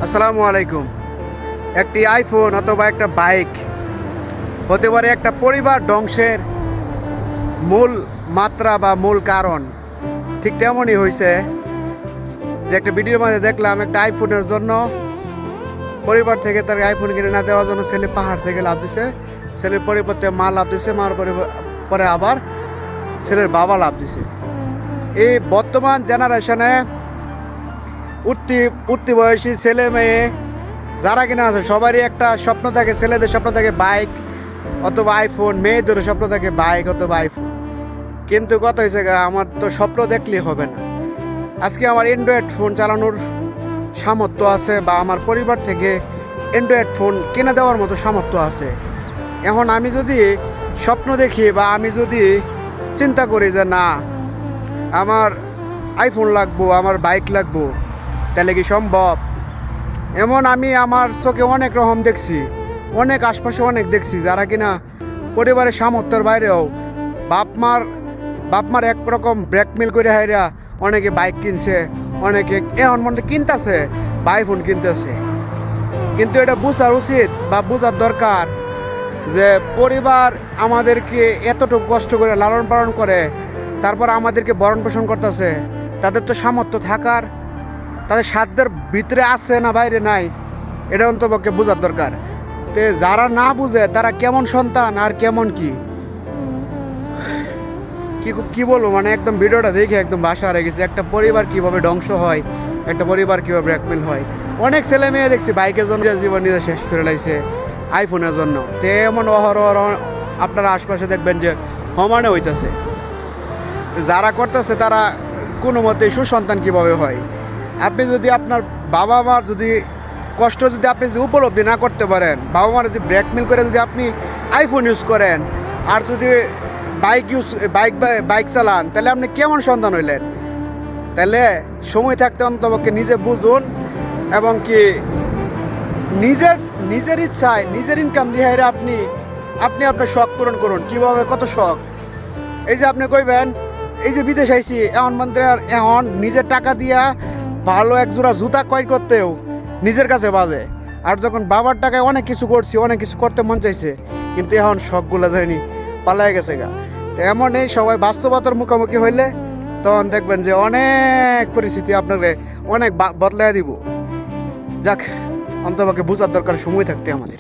আসসালামু আলাইকুম। একটি আইফোন অথবা একটা বাইক হতে পারে একটা পরিবার ধ্বংসের মূল মাত্রা বা মূল কারণ। ঠিক তেমনই হয়েছে যে একটা ভিডিওর মধ্যে দেখলাম একটা আইফোনের জন্য পরিবার থেকে তার আইফোন কিনে না দেওয়ার জন্য ছেলে পাহাড় থেকে লাভ দিছে, ছেলের পরিবর্তে মা লাভ দিছে, মার পরে আবার ছেলের বাবা লাভ দিছে। এই বর্তমান জেনারেশনে উঠতি বয়সী ছেলে মেয়ে যারা কিনা আছে সবারই একটা স্বপ্ন থাকে, ছেলেদের স্বপ্ন থাকে বাইক অথবা আইফোন, মেয়েদেরও স্বপ্ন থাকে বাইক অথবা আইফোন। কিন্তু কথা হয়েছে আমার তো স্বপ্ন দেখলেই হবে না। আজকে আমার অ্যান্ড্রয়েড ফোন চালানোর সামর্থ্য আছে বা আমার পরিবার থেকে অ্যান্ড্রয়েড ফোন কিনে দেওয়ার মতো সামর্থ্য আছে। এখন আমি যদি স্বপ্ন দেখি বা আমি যদি চিন্তা করি যে না আমার আইফোন লাগবো, আমার বাইক লাগবো, তাহলে কি সম্ভব? এমন আমি আমার চোখে অনেক রকম দেখছি, অনেক আশপাশে অনেক দেখছি যারা কিনা পরিবারের সামর্থ্যের বাইরেও বাপ মার একরকম ব্ল্যাকমেল করে হাইরা অনেকে বাইক কিনছে, অনেকে এখন মনে কিনতেছে বা আইফোন কিনতেছে। কিন্তু এটা বোঝার উচিত বা বোঝার দরকার যে পরিবার আমাদেরকে এতটুকু কষ্ট করে লালন পালন করে, তারপর আমাদেরকে ভরণ পোষণ করতেছে। তাদের তো সামর্থ্য থাকার, তাদের সাধ্যের ভিতরে আছে না বাইরে নাই, এটা অন্তপক্ষে বোঝার দরকার। তো যারা না বুঝে তারা কেমন সন্তান আর কেমন কি কি বলবো, মানে একদম ভিডিওটা দেখে একদম বাসা হারিয়ে গেছে। একটা পরিবার কিভাবে ধ্বংস হয়, একটা পরিবার কিভাবে ব্ল্যাকমেল হয়। অনেক ছেলে মেয়ে দেখছি বাইকের জন্য জীবন নিজে শেষ করে লাইছে আইফোনের জন্য। তো এমন অহরহ আপনারা আশপাশে দেখবেন যে সমানে হইতেছে। তো যারা করতেছে তারা কোনো মতে সুসন্তান কিভাবে হয়। আপনি যদি আপনার বাবা মার যদি কষ্ট যদি আপনি যদি উপলব্ধি না করতে পারেন, বাবা মার যদি ব্ল্যাকমেল করে যদি আপনি আইফোন ইউজ করেন আর যদি বাইক চালান, তাহলে আপনি কেমন সন্তান হইলেন? তাহলে সময় থাকতে অন্তপক্ষে নিজে বুঝুন এবং কি নিজের ইচ্ছায় নিজের ইনকাম দিয়ে আপনি আপনার শখ পূরণ করুন। কীভাবে, কত শখ। এই যে আপনি কইবেন এই যে বিদেশ আইছি, এখন মন্ত্রী এখন নিজের টাকা দিয়া ভালো এক জোড়া জুতা ক্রয় করতেও নিজের কাছে বাজে। আর যখন বাবার টাকায় অনেক কিছু করছি, অনেক কিছু করতে মন চাইছে, কিন্তু এখন শখগুলো যায়নি, পালাই গেছে গা। তো এমন এই সবাই বাস্তবতার মুখোমুখি হইলে তখন দেখবেন যে অনেক পরিস্থিতি আপনাকে অনেক বদলাই দিব। যাক, অন্তপক্ষে বোঝার দরকার সময় থাকতে আমাদের।